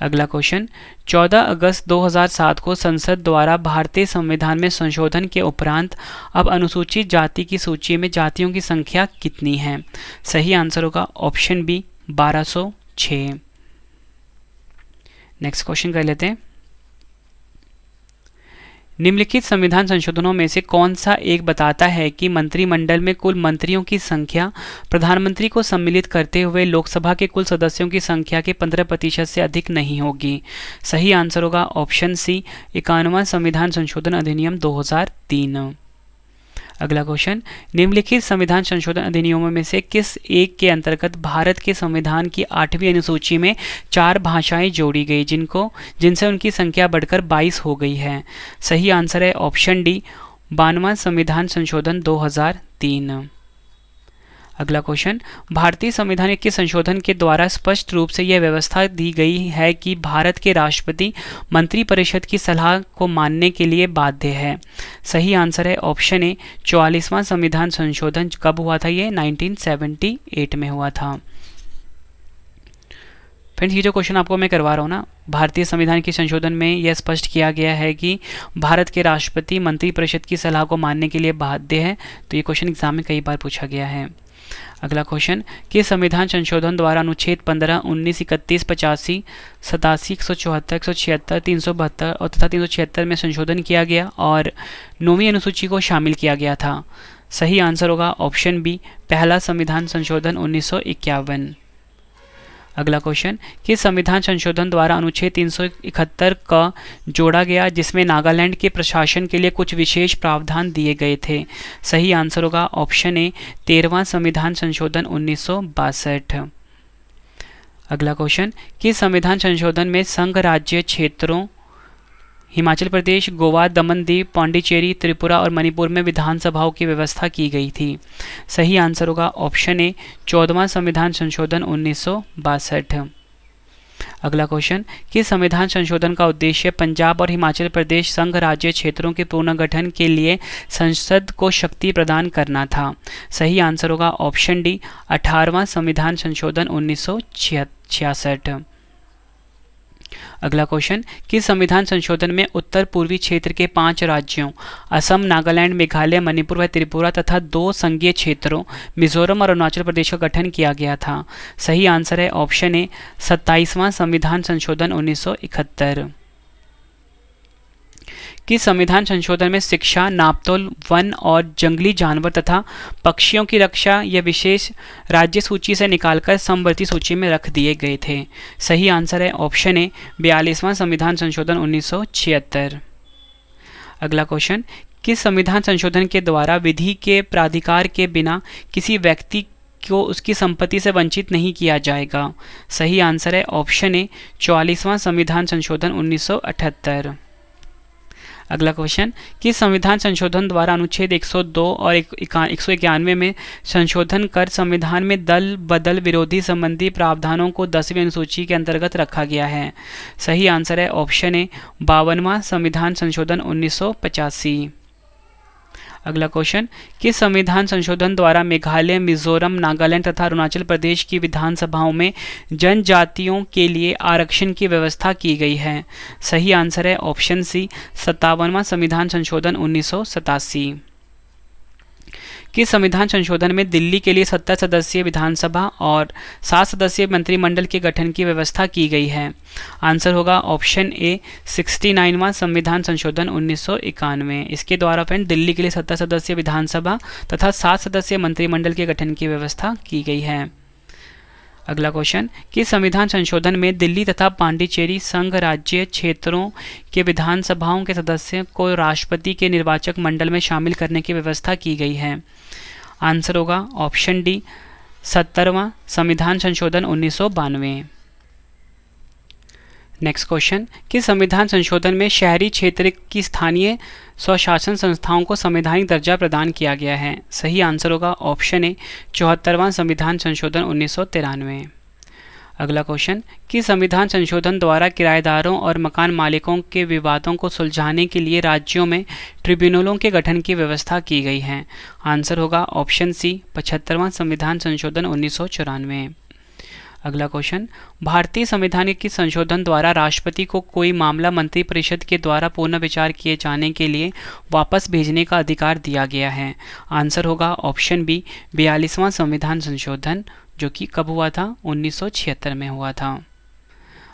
अगला क्वेश्चन, 14 अगस्त 2007 को संसद द्वारा भारतीय संविधान में संशोधन के उपरांत अब अनुसूचित जाति की सूची में जातियों की संख्या कितनी है? सही आंसर होगा ऑप्शन बी, 1206। नेक्स्ट क्वेश्चन कर लेते हैं, निम्नलिखित संविधान संशोधनों में से कौन सा एक बताता है कि मंत्रिमंडल में कुल मंत्रियों की संख्या प्रधानमंत्री को सम्मिलित करते हुए लोकसभा के कुल सदस्यों की संख्या के 15% से अधिक नहीं होगी? सही आंसर होगा ऑप्शन सी, 51वां संविधान संशोधन अधिनियम 2003। अगला क्वेश्चन, निम्नलिखित संविधान संशोधन अधिनियमों में से किस एक के अंतर्गत भारत के संविधान की 8वीं अनुसूची में 4 भाषाएं जोड़ी गई जिनसे उनकी संख्या बढ़कर 22 हो गई है? सही आंसर है ऑप्शन डी, 92वां संविधान संशोधन 2003। अगला क्वेश्चन, भारतीय संविधान के संशोधन के द्वारा स्पष्ट रूप से यह व्यवस्था दी गई है कि भारत के राष्ट्रपति मंत्रिपरिषद की सलाह को मानने के लिए बाध्य है? सही आंसर है ऑप्शन ए, 44वां संविधान संशोधन कब हुआ था? ये 1978 में हुआ था। फ्रेंड्स, ये जो क्वेश्चन आपको मैं करवा रहा हूँ ना, भारतीय संविधान के संशोधन में यह स्पष्ट किया गया है कि भारत के राष्ट्रपति मंत्रिपरिषद की सलाह को मानने के लिए बाध्य है। तो ये क्वेश्चन एग्जाम में कई बार पूछा गया है। अगला क्वेश्चन, कि संविधान संशोधन द्वारा अनुच्छेद 15, 19, 31, 85, 87, 174, 176, 372 और तथा 376 में संशोधन किया गया और 9वीं अनुसूची को शामिल किया गया था? सही आंसर होगा ऑप्शन बी, पहला संविधान संशोधन 1951। अगला क्वेश्चन, किस संविधान संशोधन द्वारा अनुच्छेद 371 का जोड़ा गया जिसमें नागालैंड के प्रशासन के लिए कुछ विशेष प्रावधान दिए गए थे? सही आंसर होगा ऑप्शन ए, 13वां संविधान संशोधन 1962। अगला क्वेश्चन, किस संविधान संशोधन में संघ राज्य क्षेत्रों हिमाचल प्रदेश, गोवा, दमन दीव, पांडिचेरी, त्रिपुरा और मणिपुर में विधानसभाओं की व्यवस्था की गई थी? सही आंसर होगा ऑप्शन ए, 14वां संविधान संशोधन 1962। अगला क्वेश्चन, किस संविधान संशोधन का उद्देश्य पंजाब और हिमाचल प्रदेश संघ राज्य क्षेत्रों के पुनर्गठन के लिए संसद को शक्ति प्रदान करना था? सही आंसर होगा ऑप्शन डी, 18वां संविधान संशोधन 1966। अगला क्वेश्चन, किस संविधान संशोधन में उत्तर पूर्वी क्षेत्र के 5 राज्यों असम, नागालैंड, मेघालय, मणिपुर व त्रिपुरा तथा 2 संघीय क्षेत्रों मिजोरम और अरुणाचल प्रदेश का गठन किया गया था? सही आंसर है ऑप्शन ए, 27वां संविधान संशोधन 1971। किस संविधान संशोधन में शिक्षा, नापतोल, वन और जंगली जानवर तथा पक्षियों की रक्षा ये विशेष राज्य सूची से निकालकर समवर्ती सूची में रख दिए गए थे? सही आंसर है ऑप्शन ए 42वां संविधान संशोधन 1976। अगला क्वेश्चन, किस संविधान संशोधन के द्वारा विधि के प्राधिकार के बिना किसी व्यक्ति को उसकी संपत्ति से वंचित नहीं किया जाएगा? सही आंसर है ऑप्शन ए 44वां संविधान संशोधन 1978। अगला क्वेश्चन, किस संविधान संशोधन द्वारा अनुच्छेद 102 और 191 में संशोधन कर संविधान में दल बदल विरोधी संबंधी प्रावधानों को 10वीं अनुसूची के अंतर्गत रखा गया है? सही आंसर है ऑप्शन ए 52वां संविधान संशोधन 1985। अगला क्वेश्चन, किस संविधान संशोधन द्वारा मेघालय, मिजोरम, नागालैंड तथा अरुणाचल प्रदेश की विधानसभाओं में जनजातियों के लिए आरक्षण की व्यवस्था की गई है? सही आंसर है ऑप्शन सी 57वां संविधान संशोधन 1987। किस संविधान संशोधन में दिल्ली के लिए 70 सदस्यीय विधानसभा और 7 सदस्यीय मंत्रिमंडल के गठन की व्यवस्था की गई है? आंसर होगा ऑप्शन ए 69वां संविधान संशोधन 1991। इसके द्वारा फ्रेंड दिल्ली के लिए 70 सदस्यीय विधानसभा तथा 7 सदस्यीय मंत्रिमंडल के गठन की व्यवस्था की गई है। अगला क्वेश्चन, किस संविधान संशोधन में दिल्ली तथा पांडिचेरी संघ राज्य क्षेत्रों के विधानसभाओं के सदस्यों को राष्ट्रपति के निर्वाचक मंडल में शामिल करने की व्यवस्था की गई है? आंसर होगा ऑप्शन डी 70वां संविधान संशोधन 1992। नेक्स्ट क्वेश्चन, किस संविधान संशोधन में शहरी क्षेत्र की स्थानीय स्वशासन संस्थाओं को संवैधानिक दर्जा प्रदान किया गया है? सही आंसर होगा ऑप्शन ए 74वां संविधान संशोधन 1993। अगला क्वेश्चन, किस संविधान संशोधन द्वारा किराएदारों और मकान मालिकों के विवादों को सुलझाने के लिए राज्यों में ट्रिब्यूनलों के गठन की व्यवस्था की गई है? आंसर होगा ऑप्शन सी 75वां संविधान संशोधन 1994। अगला क्वेश्चन, भारतीय संविधान के संशोधन द्वारा राष्ट्रपति को कोई मामला मंत्रिपरिषद के द्वारा पुनः विचार किए जाने के लिए वापस भेजने का अधिकार दिया गया है? आंसर होगा ऑप्शन बी 42वां संविधान संशोधन, जो कि कब हुआ था? 1976 में हुआ था।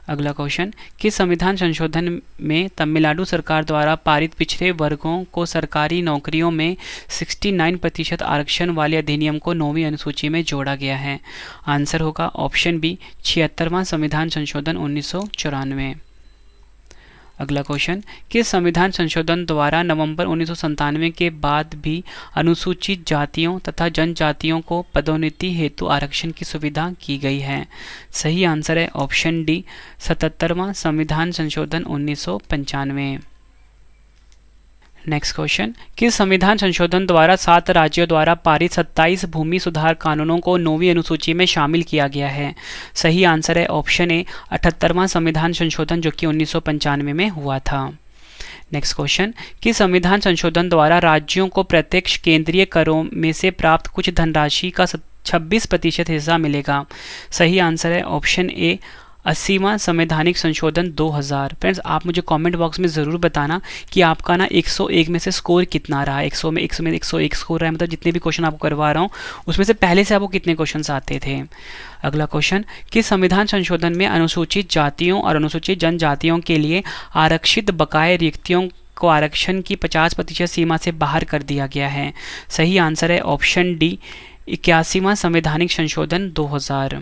अगला क्वेश्चन, किस संविधान संशोधन में तमिलनाडु सरकार द्वारा पारित पिछड़े वर्गों को सरकारी नौकरियों में 69% आरक्षण वाले अधिनियम को 9वीं अनुसूची में जोड़ा गया है? आंसर होगा ऑप्शन बी 76वां संविधान संशोधन 1994। अगला क्वेश्चन, किस संविधान संशोधन द्वारा नवंबर 1997 के बाद भी अनुसूचित जातियों तथा जनजातियों को पदोन्नति हेतु आरक्षण की सुविधा की गई है? सही आंसर है ऑप्शन डी 77वां संविधान संशोधन 1995। नेक्स्ट क्वेश्चन, किस संविधान संशोधन द्वारा 7 राज्यों द्वारा पारित 27 भूमि सुधार कानूनों को 9वीं अनुसूची में शामिल किया गया है? सही आंसर है ऑप्शन ए 78वां संविधान संशोधन, जो कि 1995 में हुआ था। नेक्स्ट क्वेश्चन, किस संविधान संशोधन द्वारा राज्यों को प्रत्यक्ष केंद्रीय करों में से प्राप्त कुछ धनराशि का 26% हिस्सा मिलेगा? सही आंसर है ऑप्शन ए 80वां संवैधानिक संशोधन 2000। फ्रेंड्स, आप मुझे कमेंट बॉक्स में ज़रूर बताना कि आपका ना 101 में से स्कोर कितना रहा। 100 में 101 स्कोर रहा है, मतलब जितने भी क्वेश्चन आपको करवा रहा हूँ उसमें से पहले से आपको कितने क्वेश्चन आते थे। अगला क्वेश्चन, किस संविधान संशोधन में अनुसूचित जातियों और अनुसूचित जनजातियों के लिए आरक्षित बकाये रिक्तियों को आरक्षण की 50% सीमा से बाहर कर दिया गया है? सही आंसर है ऑप्शन डी 81वां संवैधानिक संशोधन 2000।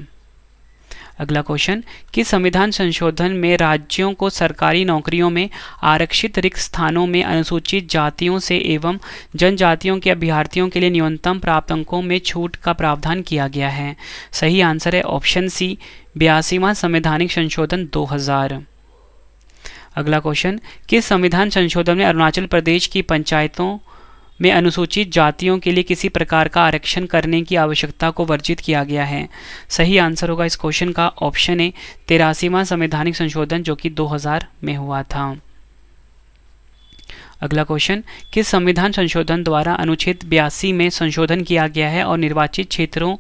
अगला क्वेश्चन, किस संविधान संशोधन में राज्यों को सरकारी नौकरियों में आरक्षित रिक्त स्थानों में अनुसूचित जातियों से एवं जनजातियों के अभ्यर्थियों के लिए न्यूनतम प्राप्त अंकों में छूट का प्रावधान किया गया है? सही आंसर है ऑप्शन सी 82वां संवैधानिक संशोधन 2000। अगला क्वेश्चन, किस संविधान संशोधन में अरुणाचल प्रदेश की पंचायतों में अनुसूचित जातियों के लिए किसी प्रकार का आरक्षण करने की आवश्यकता को वर्जित किया गया है? सही आंसर होगा इस क्वेश्चन का ऑप्शन ए 83वां संवैधानिक संशोधन, जो कि 2000 में हुआ था। अगला क्वेश्चन, किस संविधान संशोधन द्वारा अनुच्छेद 82 में संशोधन किया गया है और निर्वाचित क्षेत्रों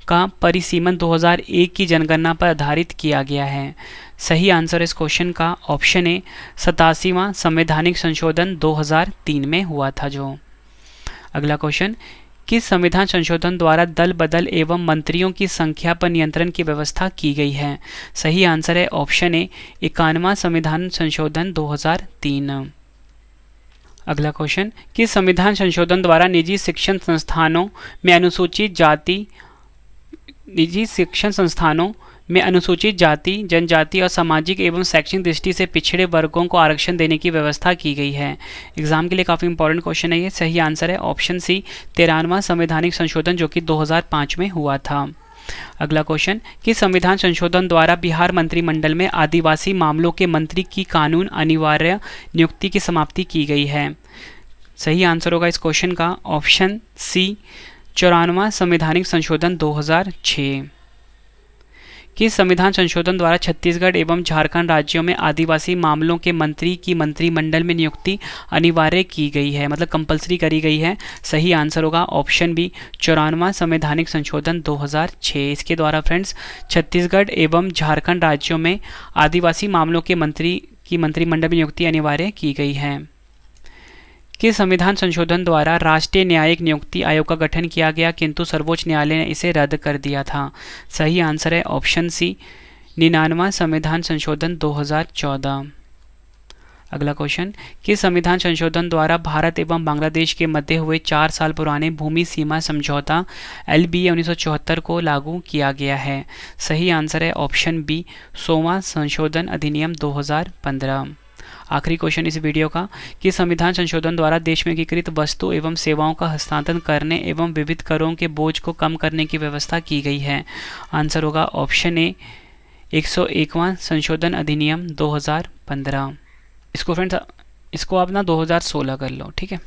का परिसीमन 2001 की जनगणना पर आधारित किया गया है? सही आंसर इस क्वेश्चन का ऑप्शन ए 87वां संवैधानिक संशोधन 2003 में हुआ था जो। अगला क्वेश्चन, किस संविधान संशोधन द्वारा दल बदल एवं मंत्रियों की संख्या पर नियंत्रण की व्यवस्था की गई है? सही आंसर है ऑप्शन ए 91वां संविधान संशोधन 2003। अगला क्वेश्चन, किस संविधान संशोधन द्वारा निजी शिक्षण संस्थानों में अनुसूचित जाति, जनजाति और सामाजिक एवं शैक्षणिक दृष्टि से पिछड़े वर्गों को आरक्षण देने की व्यवस्था की गई है? एग्जाम के लिए काफ़ी इंपॉर्टेंट क्वेश्चन है ये। सही आंसर है ऑप्शन सी, 13वां संवैधानिक संशोधन जो कि 2005 में हुआ था। अगला क्वेश्चन, किस संविधान संशोधन द्वारा बिहार मंत्रिमंडल में आदिवासी मामलों के मंत्री की कानून अनिवार्य नियुक्ति की समाप्ति की गई है? सही आंसर होगा इस क्वेश्चन का ऑप्शन सी, 54वां संवैधानिक संशोधन 2006। किस संविधान संशोधन द्वारा छत्तीसगढ़ एवं झारखंड राज्यों में आदिवासी मामलों के मंत्री की मंत्रिमंडल में नियुक्ति अनिवार्य की गई है, मतलब कंपलसरी करी गई है? सही आंसर होगा ऑप्शन बी, 54वां संवैधानिक संशोधन 2006। इसके द्वारा फ्रेंड्स छत्तीसगढ़ एवं झारखंड राज्यों में आदिवासी मामलों के मंत्री की मंत्रिमंडल में नियुक्ति अनिवार्य की गई है। किस संविधान संशोधन द्वारा राष्ट्रीय न्यायिक नियुक्ति आयोग का गठन किया गया किंतु सर्वोच्च न्यायालय ने इसे रद्द कर दिया था? सही आंसर है ऑप्शन सी, 99वां संविधान संशोधन 2014। अगला क्वेश्चन, किस संविधान संशोधन द्वारा भारत एवं बांग्लादेश के मध्य हुए 4 साल पुराने भूमि सीमा समझौता LBA 1974 को लागू किया गया है? सही आंसर है ऑप्शन बी, 100वां संशोधन अधिनियम 2015। आखिरी क्वेश्चन इस वीडियो का, कि संविधान संशोधन द्वारा देश में एकीकृत वस्तु एवं सेवाओं का हस्तांतरण करने एवं विविध करों के बोझ को कम करने की व्यवस्था की गई है? आंसर होगा ऑप्शन ए, 101वां संशोधन अधिनियम 2015। इसको आप ना 2016 कर लो, ठीक है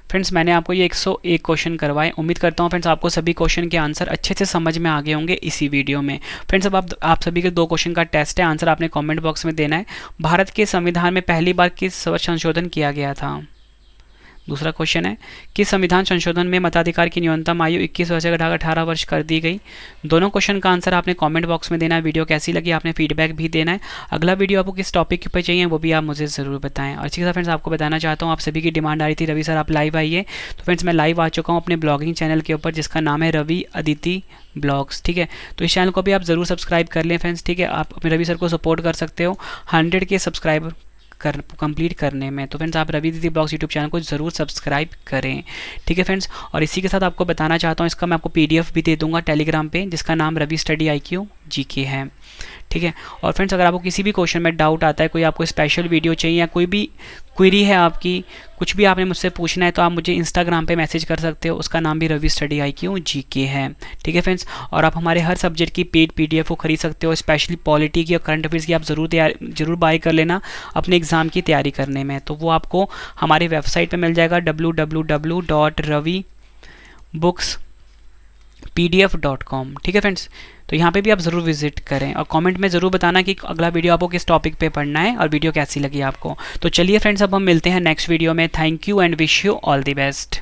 फ्रेंड्स। मैंने आपको ये 101 क्वेश्चन करवाए। उम्मीद करता हूँ फ्रेंड्स आपको सभी क्वेश्चन के आंसर अच्छे से समझ में आ गए होंगे इसी वीडियो में। फ्रेंड्स अब आप सभी के 2 क्वेश्चन का टेस्ट है, आंसर आपने कमेंट बॉक्स में देना है। भारत के संविधान में पहली बार किस वर्ष संशोधन किया गया था? दूसरा क्वेश्चन है, किस संविधान संशोधन में मताधिकार की न्यूनतम आयु 21 वर्ष से घटाकर 18 वर्ष कर दी गई? दोनों क्वेश्चन का आंसर आपने कमेंट बॉक्स में देना है। वीडियो कैसी लगी आपने फीडबैक भी देना है। अगला वीडियो आपको किस टॉपिक के ऊपर चाहिए वो भी आप मुझे ज़रूर बताएं। और इसी के साथ फ्रेंड्स आपको बताना चाहता हूँ, आप सभी की डिमांड आ रही थी रवि सर आप लाइव आइए, तो फ्रेंड्स मैं लाइव आ चुका हूँ अपने ब्लॉगिंग चैनल के ऊपर जिसका नाम है रवि अदिति ब्लॉग्स, ठीक है। तो इस चैनल को भी आप ज़रूर सब्सक्राइब कर लें फ्रेंड्स, ठीक है। आप अपने रवि सर को सपोर्ट कर सकते हो 100 के सब्सक्राइबर कंप्लीट करने में। तो फ्रेंड्स आप रवि दीदी ब्लॉग्स यूट्यूब चैनल को ज़रूर सब्सक्राइब करें, ठीक है फ्रेंड्स। और इसी के साथ आपको बताना चाहता हूँ, इसका मैं आपको PDF भी दे दूंगा टेलीग्राम पे जिसका नाम रवि स्टडी IQ GK है, ठीक है। और फ्रेंड्स अगर आपको किसी भी क्वेश्चन में डाउट आता है, कोई आपको स्पेशल वीडियो चाहिए या कोई भी क्वेरी है आपकी, कुछ भी आपने मुझसे पूछना है, तो आप मुझे इंस्टाग्राम पे मैसेज कर सकते हो। उसका नाम भी रवि स्टडी IQ GK है, ठीक है फ्रेंड्स। और आप हमारे हर सब्जेक्ट की पेड PDF को खरीद सकते हो, स्पेशली पॉलिटी की और करंट अफेयर्स की आप ज़रूर बाय कर लेना अपने एग्ज़ाम की तैयारी करने में। तो वो आपको हमारी वेबसाइट पर मिल जाएगा www.ravibooks.pdf.com, ठीक है फ्रेंड्स। तो यहाँ पे भी आप ज़रूर विजिट करें और कमेंट में ज़रूर बताना कि अगला वीडियो आपको किस टॉपिक पे पढ़ना है और वीडियो कैसी लगी आपको। तो चलिए फ्रेंड्स अब हम मिलते हैं नेक्स्ट वीडियो में। Thank you and wish you all the best.